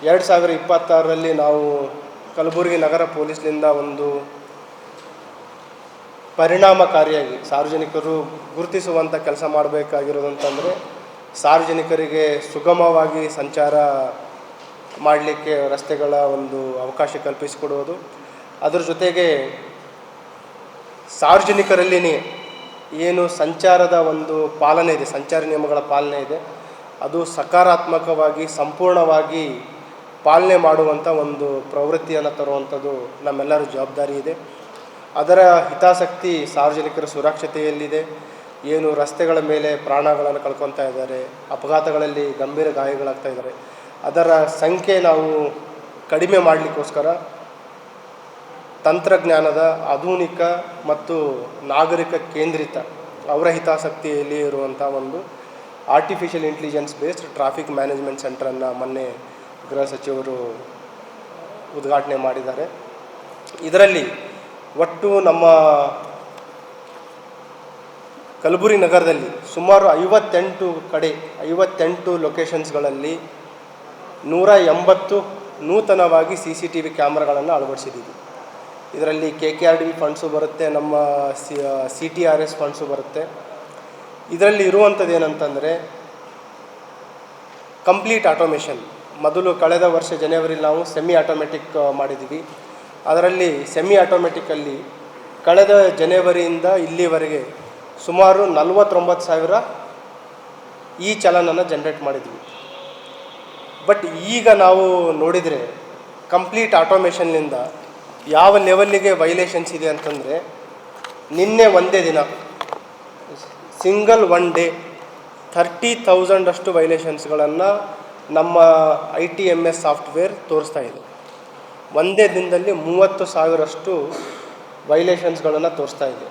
2026ರಲ್ಲಿ ನಾವು ಕಲಬುರಗಿ ನಗರ ಪೊಲೀಸ್ನಿಂದ ಒಂದು ಪರಿಣಾಮಕಾರಿಯಾಗಿ ಸಾರ್ವಜನಿಕರು ಗುರುತಿಸುವಂಥ ಕೆಲಸ ಮಾಡಬೇಕಾಗಿರೋದಂತಂದರೆ ಸಾರ್ವಜನಿಕರಿಗೆ ಸುಗಮವಾಗಿ ಸಂಚಾರ ಮಾಡಲಿಕ್ಕೆ ರಸ್ತೆಗಳ ಒಂದು ಅವಕಾಶ ಕಲ್ಪಿಸಿಕೊಡುವುದು. ಅದರ ಜೊತೆಗೆ ಸಾರ್ವಜನಿಕರಲ್ಲಿನೇ ಏನು ಸಂಚಾರದ ಒಂದು ಪಾಲನೆ ಇದೆ, ಸಂಚಾರ ನಿಯಮಗಳ ಪಾಲನೆ ಇದೆ, ಅದು ಸಕಾರಾತ್ಮಕವಾಗಿ ಸಂಪೂರ್ಣವಾಗಿ ಪಾಲನೆ ಮಾಡುವಂಥ ಒಂದು ಪ್ರವೃತ್ತಿಯನ್ನು ತರುವಂಥದ್ದು ನಮ್ಮೆಲ್ಲರ ಜವಾಬ್ದಾರಿ ಇದೆ. ಅದರ ಹಿತಾಸಕ್ತಿ ಸಾರ್ವಜನಿಕರ ಸುರಕ್ಷತೆಯಲ್ಲಿದೆ. ಏನು ರಸ್ತೆಗಳ ಮೇಲೆ ಪ್ರಾಣಗಳನ್ನು ಕಳ್ಕೊತಾ ಇದ್ದಾರೆ, ಅಪಘಾತಗಳಲ್ಲಿ ಗಂಭೀರ ಗಾಯಗಳಾಗ್ತಾ ಇದ್ದಾರೆ, ಅದರ ಸಂಖ್ಯೆ ನಾವು ಕಡಿಮೆ ಮಾಡಲಿಕ್ಕೋಸ್ಕರ ತಂತ್ರಜ್ಞಾನದ ಆಧುನಿಕ ಮತ್ತು ನಾಗರಿಕ ಕೇಂದ್ರಿತ ಅವರ ಹಿತಾಸಕ್ತಿಯಲ್ಲಿ ಇರುವಂಥ ಒಂದು artificial intelligence based traffic management ಸೆಂಟ್ರನ್ನು ಮೊನ್ನೆ ಗೃಹ ಸಚಿವರು ಉದ್ಘಾಟನೆ ಮಾಡಿದ್ದಾರೆ. ಇದರಲ್ಲಿ ಒಟ್ಟು ನಮ್ಮ ಕಲಬುರಗಿ ನಗರದಲ್ಲಿ ಸುಮಾರು 58 ಲೊಕೇಶನ್ಸ್ಗಳಲ್ಲಿ 180 ನೂತನವಾಗಿ CCTV ಕ್ಯಾಮ್ರಾಗಳನ್ನು ಅಳವಡಿಸಿದ್ದೀವಿ. ಇದರಲ್ಲಿ KKRDB ಫಂಡ್ಸು ಬರುತ್ತೆ, ನಮ್ಮ CTRS ಫಂಡ್ಸು ಬರುತ್ತೆ. ಇದರಲ್ಲಿ ಇರುವಂಥದ್ದು ಏನಂತಂದರೆ ಕಂಪ್ಲೀಟ್ ಆಟೋಮೇಷನ್. ಮೊದಲು ಕಳೆದ ವರ್ಷ ಜನವರಿಲಿ ನಾವು ಸೆಮಿ ಆಟೋಮೆಟಿಕ್ ಮಾಡಿದ್ದೀವಿ. ಅದರಲ್ಲಿ ಸೆಮಿ ಆಟೋಮೆಟಿಕಲ್ಲಿ ಕಳೆದ ಜನವರಿಯಿಂದ ಇಲ್ಲಿವರೆಗೆ ಸುಮಾರು 49,000 ಈ ಚಲನನ್ನು ಜನ್ರೇಟ್ ಮಾಡಿದ್ವಿ. ಬಟ್ ಈಗ ನಾವು ನೋಡಿದರೆ ಕಂಪ್ಲೀಟ್ ಆಟೋಮೇಷನ್ನಿಂದ ಯಾವ ಲೆವೆಲ್ಲಿಗೆ ವೈಲೇಷನ್ಸ್ ಇದೆ ಅಂತಂದರೆ, ನಿನ್ನೆ ಒಂದೇ ದಿನ ಸಿಂಗಲ್ ಒನ್ ಡೇ 30,000 ಅಷ್ಟು ವೈಲೇಷನ್ಸ್ಗಳನ್ನು ನಮ್ಮ ITMS ಸಾಫ್ಟ್ವೇರ್ ತೋರಿಸ್ತಾ ಇದೆ. ಒಂದೇ ದಿನದಲ್ಲಿ 30,000 ಅಷ್ಟು ವೈಲೇಷನ್ಸ್ಗಳನ್ನು ತೋರಿಸ್ತಾ ಇದೆ.